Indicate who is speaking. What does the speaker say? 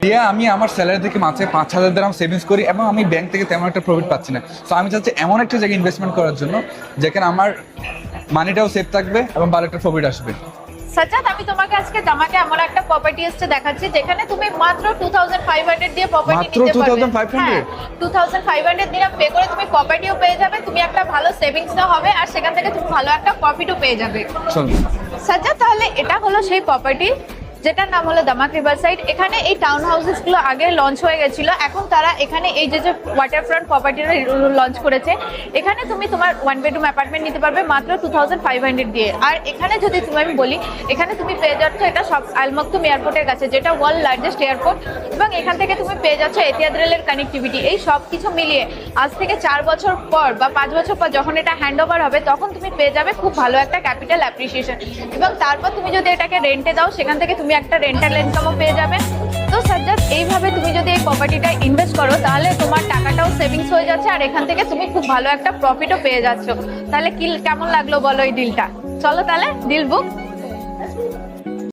Speaker 1: দিয়ে আমি আমার স্যালারি থেকে মাসে 5,000 দিরহাম সেভিংস করি এবং আমি ব্যাংক থেকে তেমন একটা প্রফিট পাচ্ছি না। সো আমি চাচ্ছি এমন একটা জায়গায় ইনভেস্টমেন্ট করার জন্য যেখানে আমার মানিটাও সেভ থাকবে এবং ভালো একটা প্রফিট আসবে।
Speaker 2: সাজ্জাদ, আমি তোমাকে আজকে দামাকে এমন একটা প্রপার্টি এসে দেখাচ্ছি যেখানে তুমি মাত্র 2500 দিয়ে প্রপার্টি
Speaker 1: মাত্র
Speaker 2: নিতে পারবে।
Speaker 1: 2500?
Speaker 2: 2500 দিরহাম পে করে তুমি প্রপার্টিও পেয়ে যাবে, তুমি একটা ভালো সেভিংসও হবে, আর সেখান থেকে তুমি ভালো একটা প্রফিটও পেয়ে যাবে।
Speaker 1: চলুন
Speaker 2: সাজ্জাদ, তাহলে এটা হলো সেই প্রপার্টি যেটার নাম হলো দামাক রিভার সাইড। এখানে এই টাউন হাউসেস গুলো আগে লঞ্চ হয়ে গেছিল, এখন তারা এখানে এই যে ওয়াটার ফ্রন্ট প্রপার্টিটা লঞ্চ করেছে। এখানে তুমি তোমার 1 বেডরুম অ্যাপার্টমেন্ট নিতে পারবে মাত্র 2500 দিয়ে। আর এখানে যদি আমি বলি, এখানে তুমি পেয়ে যাচ্ছ এটা সব আল মাকতুম এয়ারপোর্টের কাছে, যেটা ওয়ার্ল্ড লার্জেস্ট এয়ারপোর্ট, এবং এখান থেকে তুমি পেয়ে যাচ্ছ এতিয়াদ রেলের কানেক্টিভিটি। এই সব কিছু মিলিয়ে আজ থেকে 4 বছর পর বা 5 বছর পর যখন এটা হ্যান্ড ওভার হবে, তখন তুমি পেয়ে যাবে খুব ভালো একটা ক্যাপিটাল অ্যাপ্রিসিয়েশন, এবং তারপর তুমি যদি এটাকে রেন্টে দাও, সেখান থেকে তুমি একটা রেন্টাল ইনকামও পেয়ে যাবে। তো সাজ্জাদ, এইভাবে তুমি যদি এই প্রপার্টিটা ইনভেস্ট করো, তাহলে তোমার টাকাটাও সেভিংস হয়ে যাচ্ছে, আর এখান থেকে তুমি খুব ভালো একটা প্রফিটও পেয়ে যাচ্ছ। তাহলে কেমন লাগলো বলো এই ডিলটা? চলো তাহলে ডিল বুক।